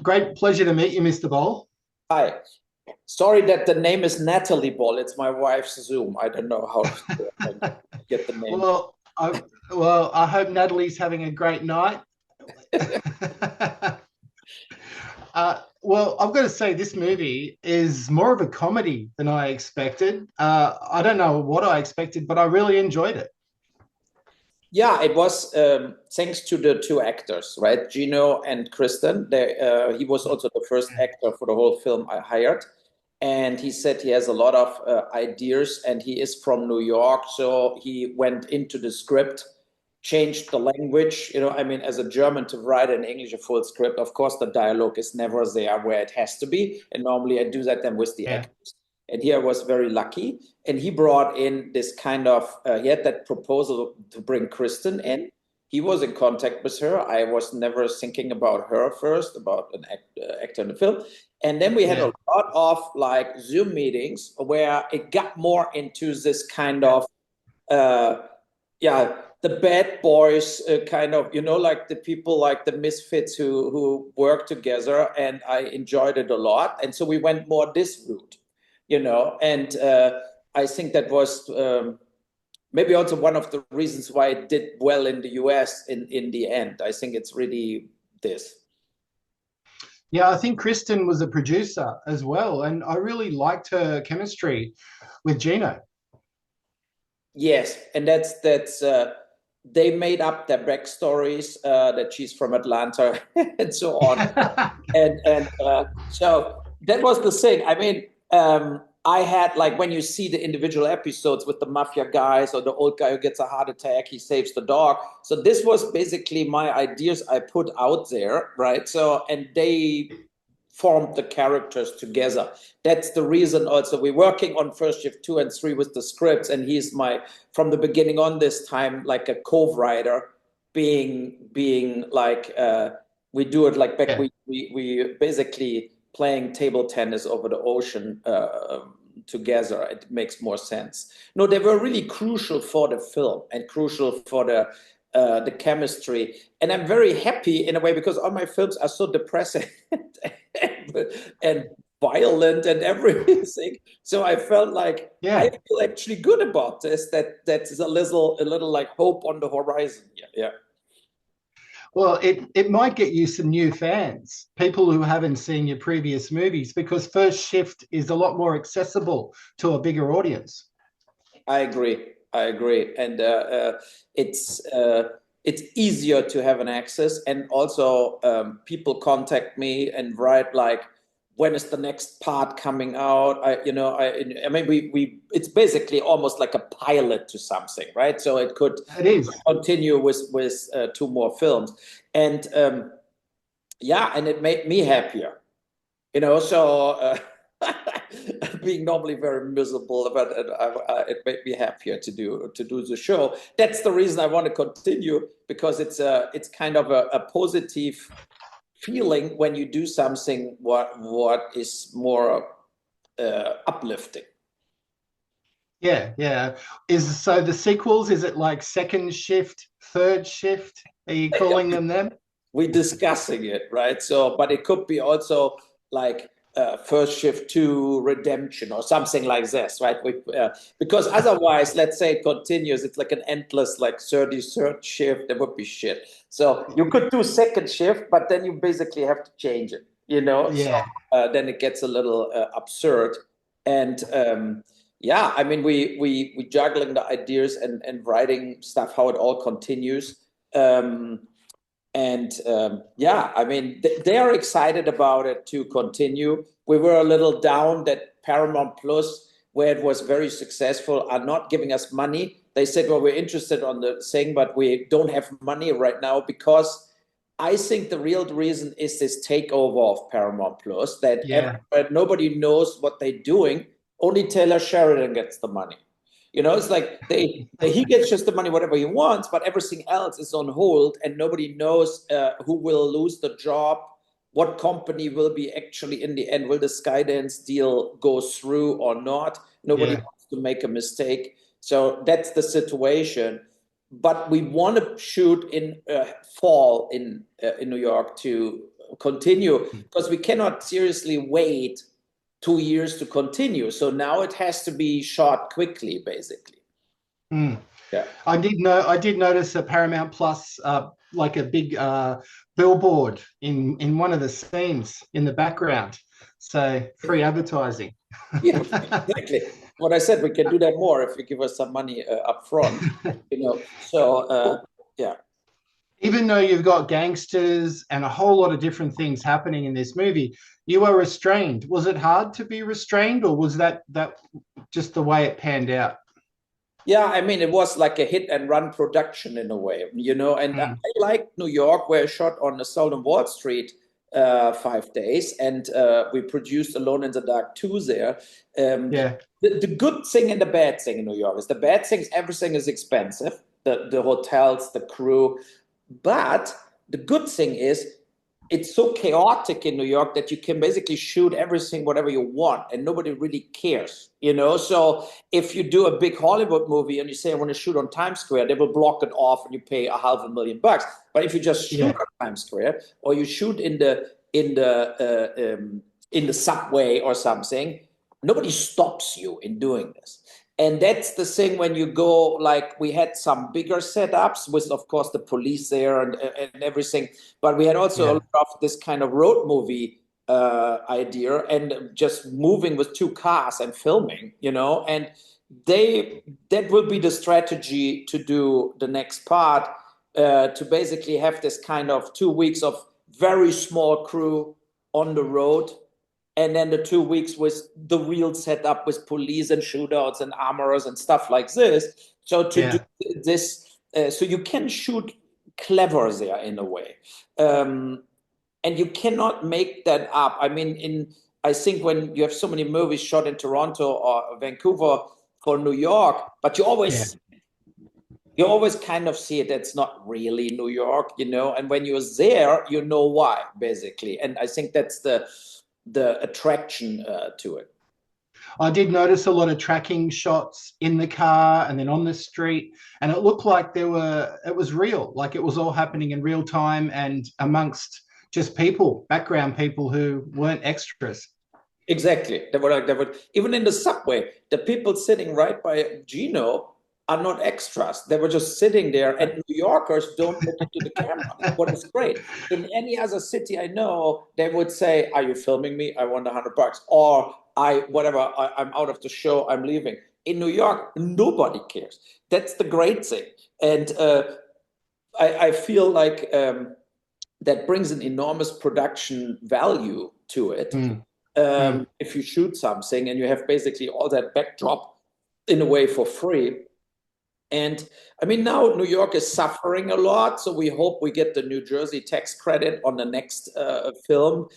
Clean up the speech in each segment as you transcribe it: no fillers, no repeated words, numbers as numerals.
Great pleasure to meet you, Mr. Boll. Hi. Sorry that the name is Natalie Ball. It's my wife's Zoom. I don't know how to get the name. well, I, I hope Natalie's having a great night. I've got to say, this movie is more of a comedy than I expected. I don't know what I expected, but I really enjoyed it. Yeah, it was thanks to the two actors, right? Gino and Kristen. He was also the first actor for the whole film I hired. And he said he has a lot of ideas and he is from New York. So he went into the script, changed the language. I mean, as a German to write in English a full script, of course, the dialogue is never there where it has to be. And normally I do that then with the Yeah, actors. And here I was very lucky. And he brought in this kind of, he had that proposal to bring Kristen in. He was in contact with her. I was never thinking about her first, about an actor in the film. And then we had yeah, a lot of like Zoom meetings where it got more into this kind of, uh, yeah, the bad boys kind of, like the people like the misfits who work together. And I enjoyed it a lot. And so we went more this route, and I think that was maybe also one of the reasons why it did well in the US in the end. I think it's really this. yeah. I think Kristen was a producer as well, and I really liked her chemistry with Gino. Yes, and that's they made up their backstories that she's from Atlanta and so on. And so that was the thing. I mean, I had like when you see the individual episodes with the mafia guys or the old guy who gets a heart attack, he saves the dog. So this was basically my ideas I put out there, right? So and they formed the characters together. That's the reason also we're working on First Shift 2 and 3 with the scripts, and he's my from the beginning on this time like a co-writer, being like we do it like back Yeah, we basically playing table tennis over the ocean together. It makes more sense. No, they were really crucial for the film and crucial for the chemistry. And I'm very happy in a way because all my films are so depressing and violent and everything. So I felt like I yeah. feel actually good about this. That's a little like hope on the horizon. Yeah, yeah. Well, it might get you some new fans, people who haven't seen your previous movies, because First Shift is a lot more accessible to a bigger audience. I agree. I agree, and it's easier to have an access, and also people contact me and write like, when is the next part coming out? I mean, we it's basically almost like a pilot to something, right? So it could It is. continue with two more films, and yeah, and it made me happier. So being normally very miserable, but it made me happier to do the show. That's the reason I want to continue because it's kind of a positive feeling when you do something what is more uplifting. Yeah, yeah. Is so the sequels, is it like second shift, third shift? Are you calling them them? We're discussing it, right? So, but it could be also like First Shift 2 Redemption or something like this, right? Because otherwise, let's say it continues, it's like an endless, like 33rd shift, that would be shit. So you could do second shift, but then you basically have to change it. So Yeah. then it gets a little absurd. And yeah, I mean, we juggling the ideas and writing stuff, how it all continues. Um, and yeah, I mean, they are excited about it to continue. We were a little down that Paramount Plus, where it was very successful, are not giving us money. They said, well, we're interested on the thing, but we don't have money right now because I think the real reason is this takeover of Paramount Plus that Yeah. nobody knows what they're doing. Only Taylor Sheridan gets the money. It's like he gets just the money, whatever he wants, but everything else is on hold, and nobody knows who will lose the job, what company will be actually in the end. Will the Skydance deal go through or not? Nobody Yeah. wants to make a mistake. So that's the situation. But we want to shoot in fall in New York to continue, because we cannot seriously wait 2 years to continue. So now it has to be shot quickly, basically. Yeah, I did notice a Paramount Plus, like a big billboard in one of the scenes in the background. So free advertising. Yeah, exactly. What I said, we can do that more if you give us some money up front. So yeah. Even though you've got gangsters and a whole lot of different things happening in this movie, you were restrained. Was it hard to be restrained, or was that just the way it panned out? Yeah, I mean, it was like a hit and run production in a way, and I like New York, where I shot on the Solomon Wall Street 5 days, and we produced Alone in the Dark 2 there. The good thing and the bad thing in New York is, the bad thing is everything is expensive, the hotels, the crew. But the good thing is, it's so chaotic in New York that you can basically shoot everything, whatever you want, and nobody really cares, So if you do a big Hollywood movie and you say, I want to shoot on Times Square, they will block it off and you pay $500,000. But if you just shoot on Times Square, or you shoot in the subway or something, nobody stops you in doing this. And that's the thing when you go, like, we had some bigger setups with, of course, the police there and everything. But we had also a lot of this kind of road movie idea, and just moving with 2 cars and filming, And that will be the strategy to do the next part, to basically have this kind of 2 weeks of very small crew on the road. And then the 2 weeks was the real setup with police and shootouts and armorers and stuff like this. So to do this, so you can shoot clever there in a way. And you cannot make that up. I mean, I think when you have so many movies shot in Toronto or Vancouver for New York, but you always kind of see it. It's not really New York, and when you're there, you know why, basically. And I think that's the attraction to it. I did notice a lot of tracking shots in the car and then on the street, and it looked like it was real, like it was all happening in real time and amongst just people, background people who weren't extras. Exactly. They were even in the subway, the people sitting right by Gino are not extras. They were just sitting there, and New Yorkers don't look into the camera. What is great. In any other city I know, they would say, are you filming me? I want $100. Or I'm out of the show, I'm leaving. In New York, nobody cares. That's the great thing. And I feel like that brings an enormous production value to it. If you shoot something and you have basically all that backdrop in a way for free. And I mean, now New York is suffering a lot, so we hope we get the New Jersey tax credit on the next film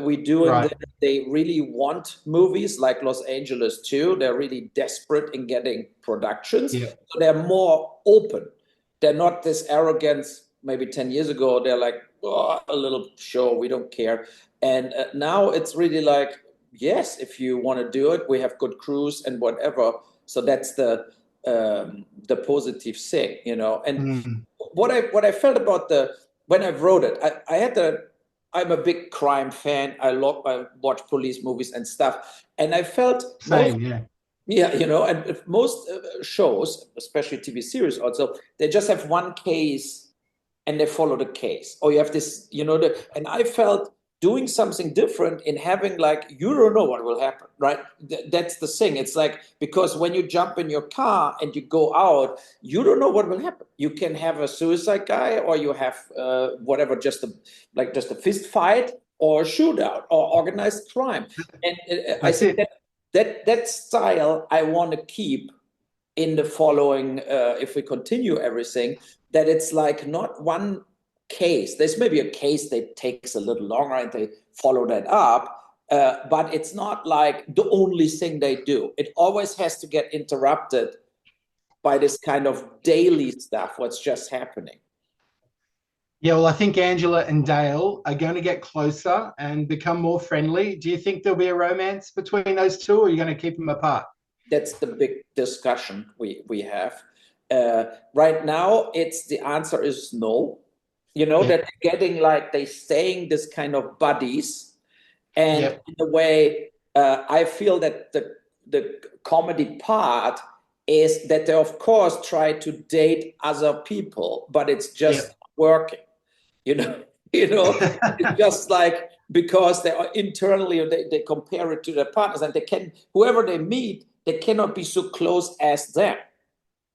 we do. And they really want movies like Los Angeles too. They're really desperate in getting productions. So they're more open. They're not this arrogance. Maybe 10 years ago, they're like, oh, a little show, we don't care. And now it's really like, yes, if you want to do it, we have good crews and whatever. So that's the positive thing, And what I felt about when I wrote it, I'm a big crime fan. I watch police movies and stuff, and I felt and most shows, especially TV series, also they just have one case and they follow the case. Or you have this, and I felt doing something different in having, like, you don't know what will happen, right? That's the thing. It's like, because when you jump in your car and you go out, you don't know what will happen. You can have a suicide guy, or you have whatever, just a fist fight or a shootout or organized crime. And I think that style I want to keep in the following, if we continue everything, that it's like not one case. There's maybe a case that takes a little longer and they follow that up, but it's not like the only thing they do. It always has to get interrupted by this kind of daily stuff, what's just happening. Yeah, well, I think Angela and Dale are going to get closer and become more friendly. Do you think there'll be a romance between those two, or are you going to keep them apart? That's the big discussion we have. Right now, the answer is no. you know, Yeah. that they're getting like they staying this kind of buddies. And Yeah. in a way, I feel that the comedy part is that they of course try to date other people, but it's Yeah. just not working. You know, you know, it's just like because they are internally they compare it to their partners, and they can whoever they meet, they cannot be so close as them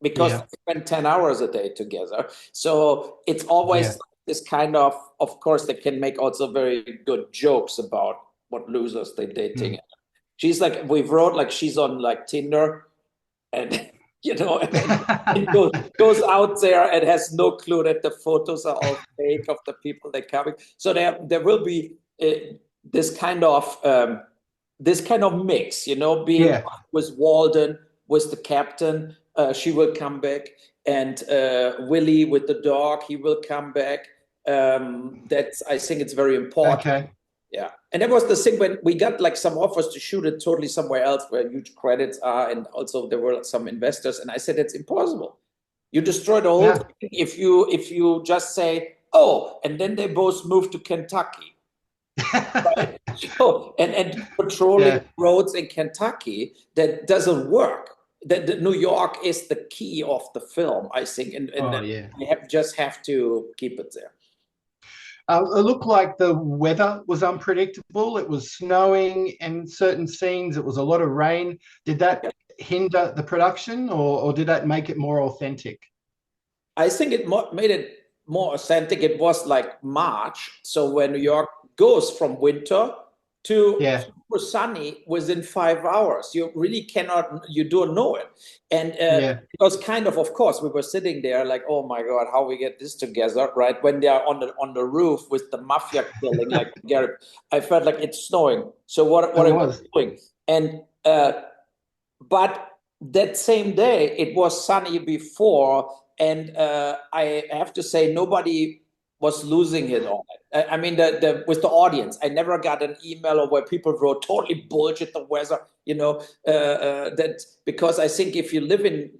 because Yeah. they spend 10 hours a day together. So it's always Yeah. this kind of course, they can make also very good jokes about what losers they're dating. Mm. She's like, we wrote like she's on like Tinder and, you know, and goes out there and has no clue that the photos are all fake of the people they're coming. So there will be this kind of mix, you know, being Yeah. with Walden, with the captain, she will come back, and Willie with the dog, he will come back. That's I think it's very important. Okay. Yeah, and that was the thing when we got like some offers to shoot it totally somewhere else where huge credits are, and also there were some investors, and I said it's impossible. You destroy the whole Yeah. thing if you just say, oh, and then they both moved to Kentucky. Right? So, and patrolling Yeah. roads in Kentucky, that doesn't work. That New York is the key of the film, I think, and Oh, yeah. you just have to keep it there. It looked like the weather was unpredictable. It was snowing in certain scenes. It was a lot of rain. Did that hinder the production, or did that make it more authentic? I think it made it more authentic. It was like March, so when New York goes from winter to Yeah. super sunny within 5 hours, you really cannot, you don't know it. And Yeah. it was kind of course, we were sitting there like, oh my God, how we get this together, right? When they are on the roof with the mafia killing, like Gary, I felt like it's snowing. So It what are we was. doing? And but that same day it was sunny before, and I have to say nobody was losing it on it. I mean, the with the audience, I never got an email or where people wrote totally bullshit the weather, you know, that because I think if you live in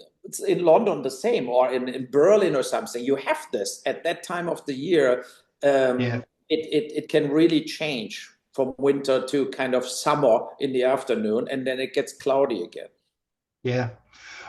London the same, or in Berlin or something, you have this at that time of the year. Yeah. It can really change from winter to kind of summer in the afternoon, and then it gets cloudy again. Yeah.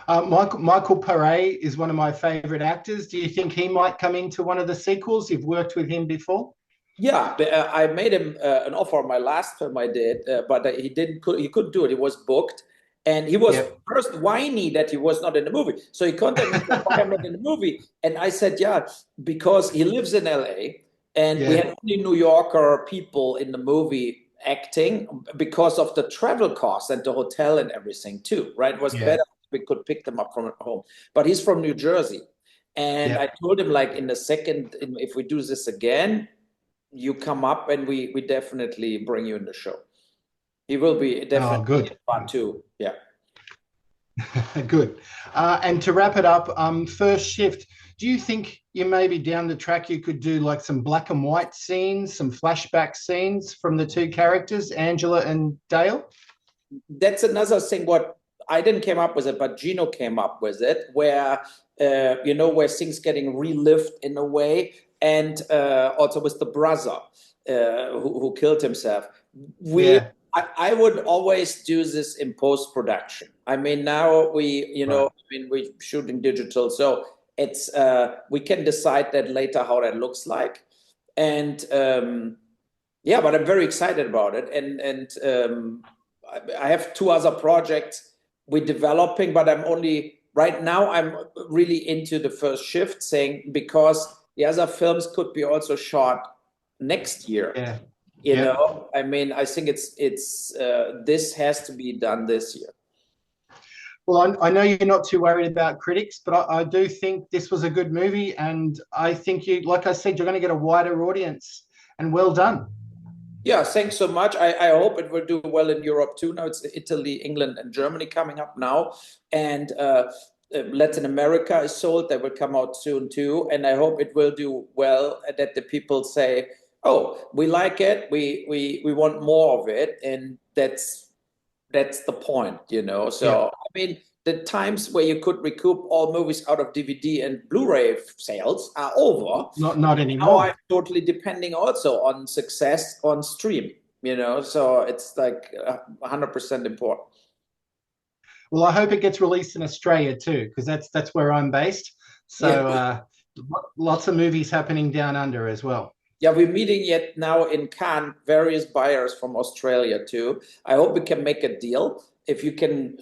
Michael Paré is one of my favorite actors. Do you think he might come into one of the sequels? You've worked with him before? Yeah, I made him an offer on my last film I did, but he couldn't do it. He was booked, and he was Yep. first whiny that he was not in the movie. So he contacted me and said, "Why I'm not in the movie?" And I said, "Yeah, because he lives in LA, and we Yeah. had only New Yorker people in the movie acting because of the travel costs and the hotel and everything too. Right? It was Yeah. better if we could pick them up from home. But he's from New Jersey, and Yeah. I told him like in the second, if we do this again, you come up and we definitely bring you in the show. He will be Oh, definitely good. fun too. Yeah. Good. And to wrap it up, first shift, do you think you maybe down the track you could do like some black and white scenes, some flashback scenes from the two characters, Angela and Dale? That's another thing what I didn't came up with it, but Gino came up with it, where where things getting relived in a way, and also with the brother who killed himself. We Yeah. I would always do this in post production. I mean, now Right. I mean, we're shooting digital, so it's we can decide that later how that looks like, and yeah, but I'm very excited about it, and I have two other projects we're developing, but I'm only right now. I'm really into the first shift thing because the other films could be also shot next year. Yeah. You Yep. know, I mean, I think it's this has to be done this year. Well, I know you're not too worried about critics, but I do think this was a good movie, and I think you, like I said, you're going to get a wider audience. And well done. Yeah, thanks so much. I hope it will do well in Europe too. Now it's Italy, England, and Germany coming up now, and Latin America is sold. That will come out soon too, and I hope it will do well. That the people say, "Oh, we like it. We want more of it," and that's the point, you know. So Yeah. I mean, the times where you could recoup all movies out of DVD and Blu-ray sales are over. Not anymore. Now I'm totally depending also on success on stream, you know, so it's like 100% important. Well, I hope it gets released in Australia too, because that's where I'm based. So lots of movies happening down under as well. Yeah, we're meeting yet now in Cannes, various buyers from Australia too. I hope we can make a deal. If you can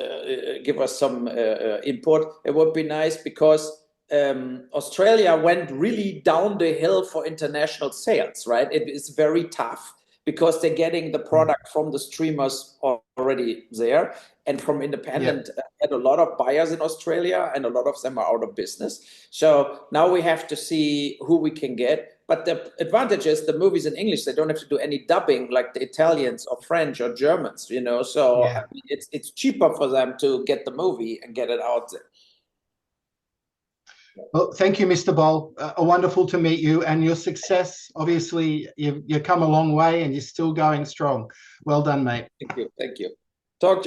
give us some input, it would be nice, because Australia went really down the hill for international sales, right? It is very tough because they're getting the product from the streamers already there, and from independent. Had a lot of buyers in Australia, and a lot of them are out of business. So now we have to see who we can get. But the advantage is the movies in English, they don't have to do any dubbing like the Italians or French or Germans, you know. So I mean, it's cheaper for them to get the movie and get it out there. Well, thank you, Mr. Boll. Wonderful to meet you, and your success. Obviously, you've come a long way, and you're still going strong. Well done, mate. Thank you. Thank you. Talk to you